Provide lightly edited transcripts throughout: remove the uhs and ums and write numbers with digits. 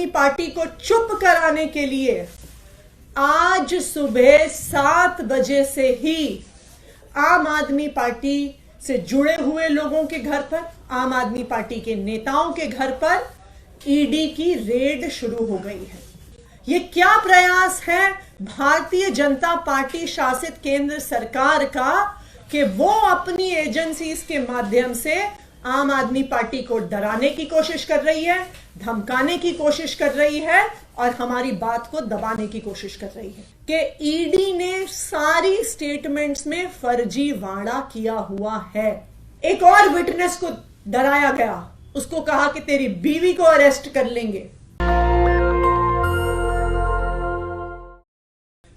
Party को चुप कराने के लिए आज सुबह 7 बजे से ही आम आदमी पार्टी से जुड़े हुए लोगों के घर पर, आम आदमी पार्टी के नेताओं के घर पर ईडी की रेड शुरू हो गई है। ये क्या प्रयास है भारतीय जनता पार्टी शासित केंद्र सरकार का कि वो अपनी एजेंसीज के माध्यम से आम आदमी पार्टी को डराने की कोशिश कर रही है, धमकाने की कोशिश कर रही है और हमारी बात को दबाने की कोशिश कर रही है कि ईडी ने सारी स्टेटमेंट्स में फर्जीवाड़ा किया हुआ है। एक और विटनेस को डराया गया, उसको कहा कि तेरी बीवी को अरेस्ट कर लेंगे।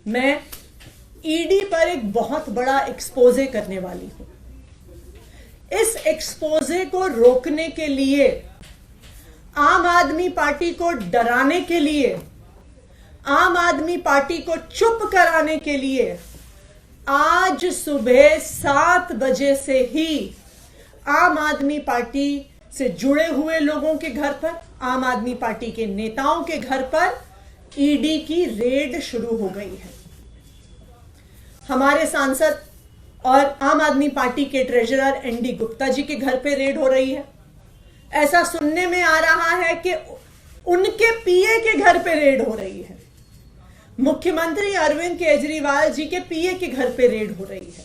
मैं ईडी पर एक बहुत बड़ा एक्सपोजे करने वाली हूं। इस एक्सपोजे को रोकने के लिए, आम आदमी पार्टी को डराने के लिए, आम आदमी पार्टी को चुप कराने के लिए आज सुबह 7 बजे से ही आम आदमी पार्टी से जुड़े हुए लोगों के घर पर, आम आदमी पार्टी के नेताओं के घर पर ईडी की रेड शुरू हो गई है। हमारे सांसद और आम आदमी पार्टी के ट्रेजरर एनडी गुप्ता जी के घर पे रेड हो रही है। ऐसा सुनने में आ रहा है कि उनके पीए के घर पे रेड हो रही है। मुख्यमंत्री अरविंद केजरीवाल जी के पीए के घर पे रेड हो रही है।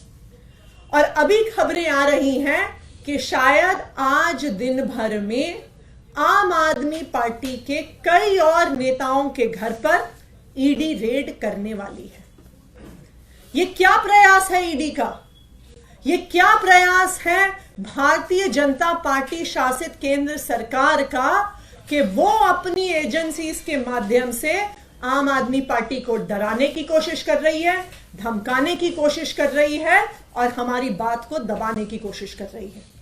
और अभी खबरें आ रही हैं कि शायद आज दिन भर में आम आदमी पार्टी के कई और नेताओं के घर पर ईडी रेड करने वाली है। ये क्या प्रयास है ईडी का? ये क्या प्रयास है भारतीय जनता पार्टी शासित केंद्र सरकार का कि वो अपनी एजेंसीज के माध्यम से आम आदमी पार्टी को डराने की कोशिश कर रही है, धमकाने की कोशिश कर रही है और हमारी बात को दबाने की कोशिश कर रही है।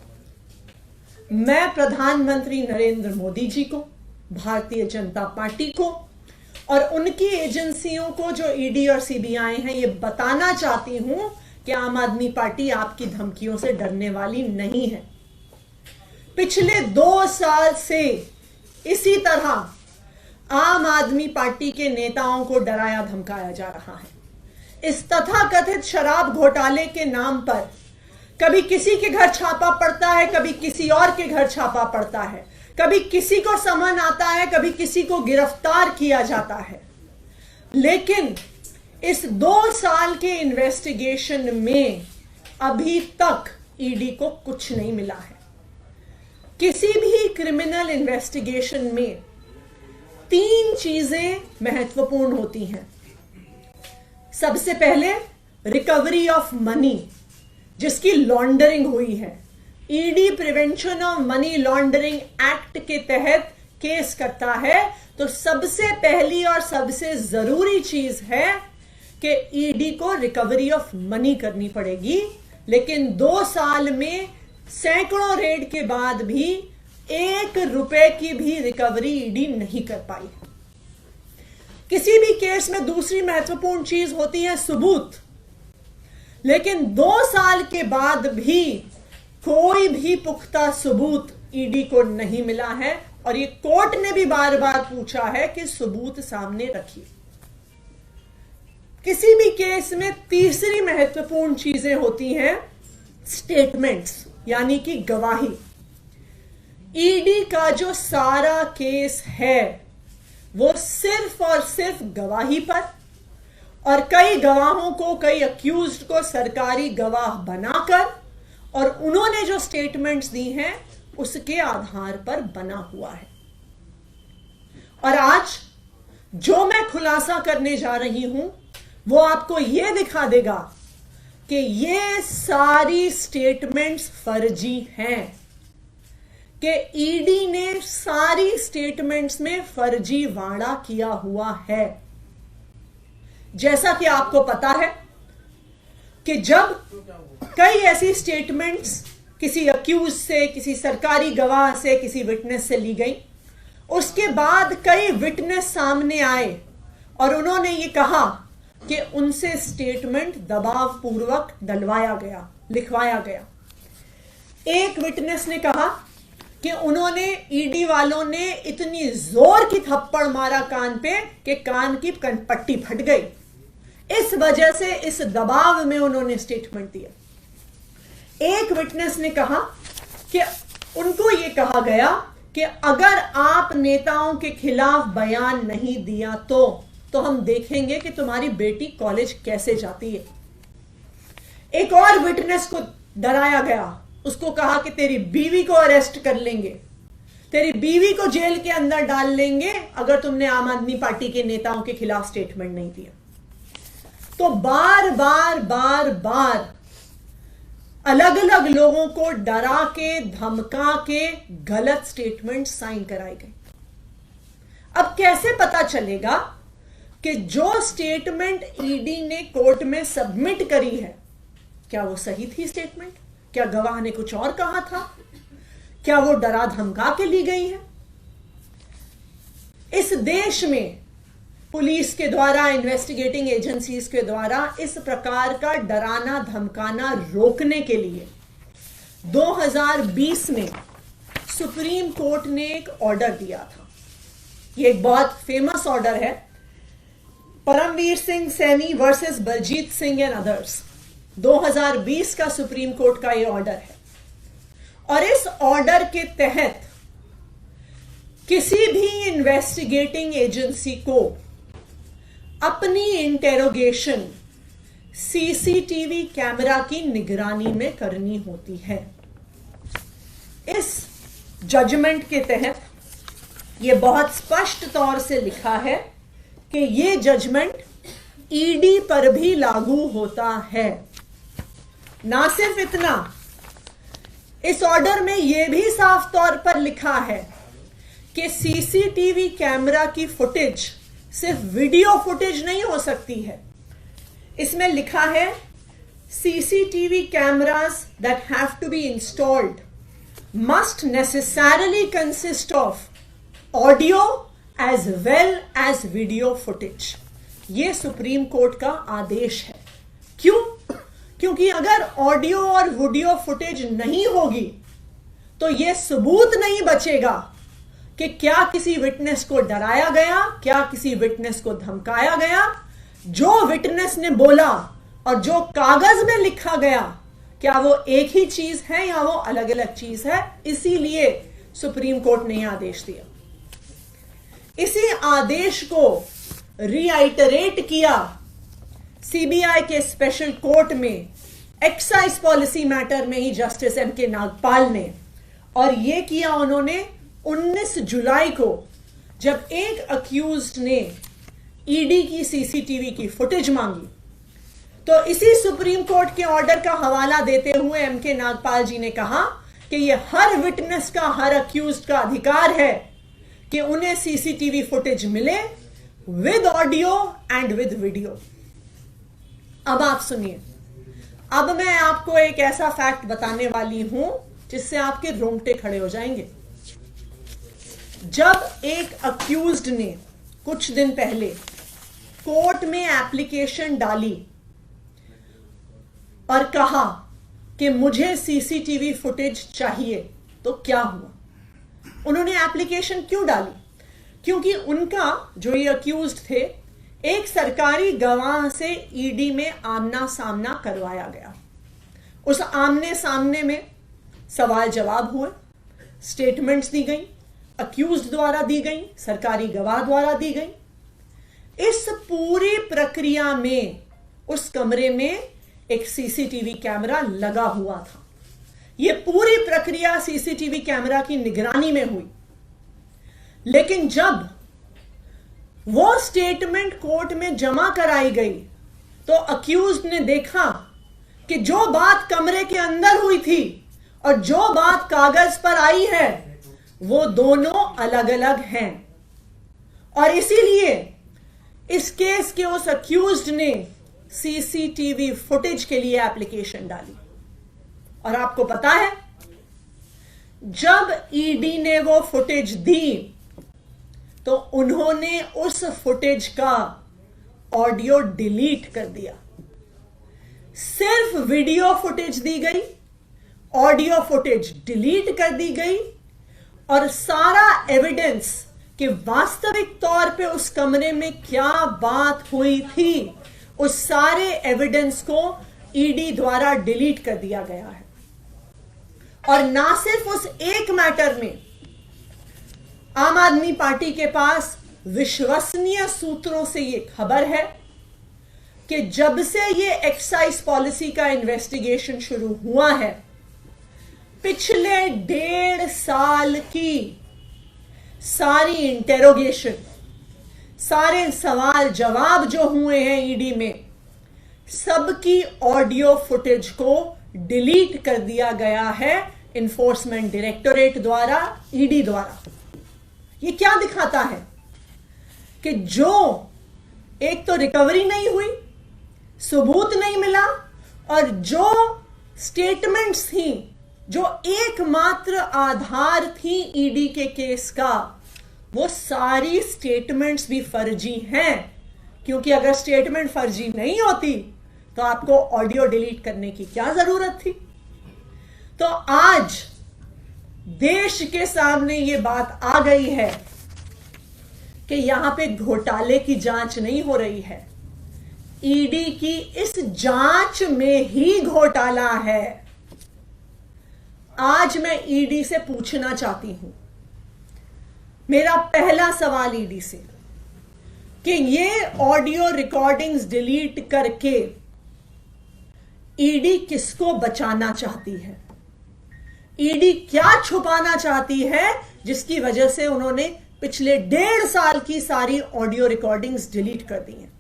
मैं प्रधानमंत्री नरेंद्र मोदी जी को, भारतीय जनता पार्टी को और उनकी एजेंसियों को जो ईडी और सीबीआई हैं, ये बताना चाहती हूं कि आम आदमी पार्टी आपकी धमकियों से डरने वाली नहीं है। पिछले 2 साल से इसी तरह आम आदमी पार्टी के नेताओं को डराया धमकाया जा रहा है। इस तथाकथित शराब घोटाले के नाम पर कभी किसी के घर छापा पड़ता है, कभी किसी और के घर छापा पड़ता है, कभी किसी को समन आता है, कभी किसी को गिरफ्तार किया जाता है। लेकिन इस 2 साल के इन्वेस्टिगेशन में अभी तक ईडी को कुछ नहीं मिला है। किसी भी क्रिमिनल इन्वेस्टिगेशन में 3 चीजें महत्वपूर्ण होती हैं। सबसे पहले रिकवरी ऑफ मनी, जिसकी लॉन्ड्रिंग हुई है। ED prevention of money laundering act के तहत केस करता है तो सबसे पहली और सबसे जरूरी चीज है कि ईडी को रिकवरी ऑफ मनी करनी पड़ेगी। लेकिन 2 साल में सैकड़ों रेड के बाद भी 1 रुपए की भी रिकवरी ईडी नहीं कर पाई। किसी भी केस में दूसरी महत्वपूर्ण चीज होती है सबूत। लेकिन 2 साल के बाद भी कोई भी पुख्ता सबूत ईडी को नहीं मिला है और ये कोर्ट ने भी बार बार पूछा है कि सबूत सामने रखिए। किसी भी केस में तीसरी महत्वपूर्ण चीजें होती हैं स्टेटमेंट्स, यानी कि गवाही। ईडी का जो सारा केस है वो सिर्फ और सिर्फ गवाही पर और कई गवाहों को, कई अक्यूज्ड को सरकारी गवाह बनाकर और उन्होंने जो स्टेटमेंट्स दी हैं उसके आधार पर बना हुआ है। और आज जो मैं खुलासा करने जा रही हूं वो आपको यह दिखा देगा कि ये सारी स्टेटमेंट्स फर्जी हैं, कि ईडी ने सारी स्टेटमेंट्स में फर्जीवाड़ा किया हुआ है। जैसा कि आपको पता है कि जब कई ऐसी स्टेटमेंट्स किसी अक्यूज से, किसी सरकारी गवाह से, किसी विटनेस से ली गई, उसके बाद कई विटनेस सामने आए और उन्होंने ये कहा कि उनसे स्टेटमेंट दबाव पूर्वक डलवाया गया, लिखवाया गया। एक विटनेस ने कहा कि उन्होंने ईडी वालों ने इतनी जोर की थप्पड़ मारा कान पे कि कान की पट्टी फट गई। इस वजह से इस दबाव में उन्होंने स्टेटमेंट दिया। एक विटनेस ने कहा कि उनको यह कहा गया कि अगर आप नेताओं के खिलाफ बयान नहीं दिया तो हम देखेंगे कि तुम्हारी बेटी कॉलेज कैसे जाती है। एक और विटनेस को डराया गया, उसको कहा कि तेरी बीवी को अरेस्ट कर लेंगे, तेरी बीवी को जेल के अंदर डाल लेंगे अगर तुमने आम आदमी पार्टी के नेताओं के खिलाफ स्टेटमेंट नहीं दिया। तो बार बार अलग अलग लोगों को डरा के धमका के गलत स्टेटमेंट साइन कराए गए। अब कैसे पता चलेगा कि जो स्टेटमेंट ईडी ने कोर्ट में सबमिट करी है क्या वो सही थी स्टेटमेंट? क्या गवाह ने कुछ और कहा था? क्या वो डरा धमका के ली गई है? इस देश में पुलिस के द्वारा, इन्वेस्टिगेटिंग एजेंसीज के द्वारा इस प्रकार का डराना धमकाना रोकने के लिए 2020 में सुप्रीम कोर्ट ने एक ऑर्डर दिया था। यह एक बहुत फेमस ऑर्डर है, Paramvir Singh Saini versus Baljit Singh and others. 2020 का सुप्रीम कोर्ट का यह ऑर्डर है और इस ऑर्डर के तहत किसी भी इन्वेस्टिगेटिंग एजेंसी को अपनी इंटेरोगेशन सीसीटीवी कैमरा की निगरानी में करनी होती है। इस जजमेंट के तहत यह बहुत स्पष्ट तौर से लिखा है कि यह जजमेंट ईडी पर भी लागू होता है। ना सिर्फ इतना, इस ऑर्डर में यह भी साफ तौर पर लिखा है कि सीसीटीवी कैमरा की फुटेज सिर्फ वीडियो फुटेज नहीं हो सकती है। इसमें लिखा है CCTV cameras that have to be installed must necessarily consist of audio as well as video footage. यह सुप्रीम कोर्ट का आदेश है। क्यों? क्योंकि अगर ऑडियो और वीडियो फुटेज नहीं होगी तो यह सबूत नहीं बचेगा कि क्या किसी विटनेस को डराया गया, क्या किसी विटनेस को धमकाया गया। जो विटनेस ने बोला और जो कागज में लिखा गया, क्या वो एक ही चीज है या वो अलग अलग चीज है? इसीलिए सुप्रीम कोर्ट ने यह आदेश दिया। इसी आदेश को रीआइटरेट किया सीबीआई के स्पेशल कोर्ट में एक्साइज पॉलिसी मैटर में ही जस्टिस एम.के. नागपाल ने, और यह किया उन्होंने 19 जुलाई को, जब एक अक्यूज्ड ने ईडी की सीसीटीवी की फुटेज मांगी। तो इसी सुप्रीम कोर्ट के ऑर्डर का हवाला देते हुए एम.के. नागपाल जी ने कहा कि यह हर विटनेस का, हर अक्यूज्ड का अधिकार है कि उन्हें सीसीटीवी फुटेज मिले with audio and with video. अब आप सुनिए, अब मैं आपको एक ऐसा फैक्ट बताने वाली हूं जिससे आपके रोंगटे खड़े हो जाएंगे। जब एक अक्यूज्ड ने कुछ दिन पहले कोर्ट में एप्लीकेशन डाली और कहा कि मुझे सीसीटीवी फुटेज चाहिए, तो क्या हुआ? उन्होंने एप्लीकेशन क्यों डाली? क्योंकि उनका, जो ये अक्यूज्ड थे, एक सरकारी गवाह से ईडी में आमना सामना करवाया गया। उस आमने सामने में सवाल जवाब हुए, स्टेटमेंट्स दी गई, अक्यूज्ड द्वारा दी गई, सरकारी गवाह द्वारा दी गई। इस पूरी प्रक्रिया में उस कमरे में एक सीसीटीवी कैमरा लगा हुआ था। यह पूरी प्रक्रिया सीसीटीवी कैमरा की निगरानी में हुई। लेकिन जब वो स्टेटमेंट कोर्ट में जमा कराई गई तो अक्यूज्ड ने देखा कि जो बात कमरे के अंदर हुई थी और जो बात कागज पर आई है वो दोनों अलग अलग हैं। और इसीलिए इस केस के उस अक्यूज्ड ने सीसीटीवी फुटेज के लिए एप्लीकेशन डाली। और आपको पता है, जब ईडी ने वो फुटेज दी तो उन्होंने उस फुटेज का ऑडियो डिलीट कर दिया। सिर्फ वीडियो फुटेज दी गई, ऑडियो फुटेज डिलीट कर दी गई और सारा एविडेंस कि वास्तविक तौर पे उस कमरे में क्या बात हुई थी, उस सारे एविडेंस को ईडी द्वारा डिलीट कर दिया गया है। और ना सिर्फ उस एक मैटर में, आम आदमी पार्टी के पास विश्वसनीय सूत्रों से यह खबर है कि जब से ये एक्साइज पॉलिसी का इन्वेस्टिगेशन शुरू हुआ है, पिछले 1.5 साल की सारी इंटेरोगेशन, सारे सवाल जवाब जो हुए हैं ईडी में, सबकी ऑडियो फुटेज को डिलीट कर दिया गया है इन्फोर्समेंट डायरेक्टोरेट द्वारा, ईडी द्वारा। ये क्या दिखाता है कि जो एक तो रिकवरी नहीं हुई, सबूत नहीं मिला, और जो स्टेटमेंट्स थी, जो एकमात्र आधार थी ईडी के केस का, वो सारी स्टेटमेंट्स भी फर्जी हैं। क्योंकि अगर स्टेटमेंट फर्जी नहीं होती तो आपको ऑडियो डिलीट करने की क्या जरूरत थी। तो आज देश के सामने ये बात आ गई है कि यहां पे घोटाले की जांच नहीं हो रही है, ईडी की इस जांच में ही घोटाला है। आज मैं ईडी से पूछना चाहती हूं, मेरा पहला सवाल ईडी से, कि ये ऑडियो रिकॉर्डिंग्स डिलीट करके ईडी किसको बचाना चाहती है? ईडी क्या छुपाना चाहती है जिसकी वजह से उन्होंने पिछले 1.5 साल की सारी ऑडियो रिकॉर्डिंग्स डिलीट कर दी हैं?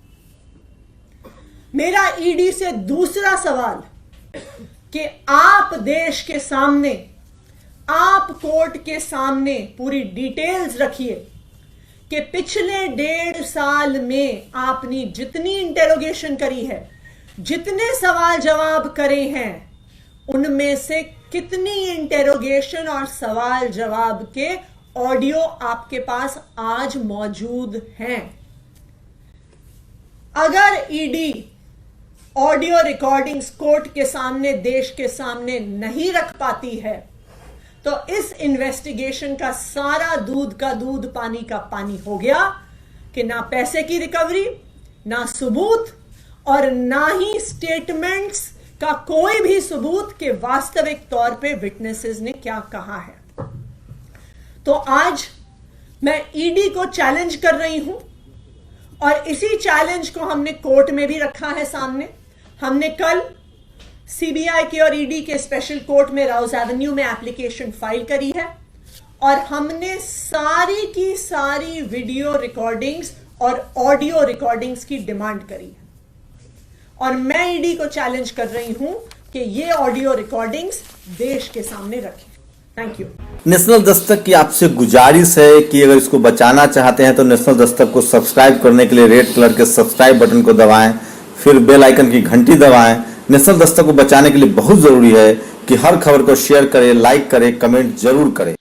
मेरा ईडी से दूसरा सवाल कि आप देश के सामने, आप कोर्ट के सामने पूरी डिटेल्स रखिए कि पिछले 1.5 साल में आपने जितनी इंटेरोगेशन करी है, जितने सवाल जवाब करे हैं, उनमें से कितनी इंटेरोगेशन और सवाल जवाब के ऑडियो आपके पास आज मौजूद हैं। अगर ईडी ऑडियो रिकॉर्डिंग्स कोर्ट के सामने, देश के सामने नहीं रख पाती है, तो इस इन्वेस्टिगेशन का सारा दूध का दूध, पानी का पानी हो गया कि ना पैसे की रिकवरी, ना सबूत, और ना ही स्टेटमेंट्स का कोई भी सबूत कि वास्तविक तौर पे विटनेसेस ने क्या कहा है। तो आज मैं ईडी को चैलेंज कर रही हूं, और इसी चैलेंज को हमने कोर्ट में भी रखा है सामने। हमने कल सीबीआई के और ईडी के स्पेशल कोर्ट में राउस एवेन्यू में एप्लीकेशन फाइल करी है, और हमने सारी की सारी वीडियो रिकॉर्डिंग्स और ऑडियो रिकॉर्डिंग्स की डिमांड करी है। और मैं ईडी को चैलेंज कर रही हूं कि ये ऑडियो रिकॉर्डिंग्स देश के सामने रखें। Thank you. नेशनल दस्तक की आपसे गुजारिश है कि अगर इसको बचाना चाहते हैं तो नेशनल दस्तक को सब्सक्राइब करने के लिए रेड कलर के सब्सक्राइब बटन को दबाएं, फिर बेल आइकन की घंटी दबाएं। नेशनल दस्तक को बचाने के लिए बहुत जरूरी है कि हर खबर को शेयर करें, लाइक करें, कमेंट जरूर करें।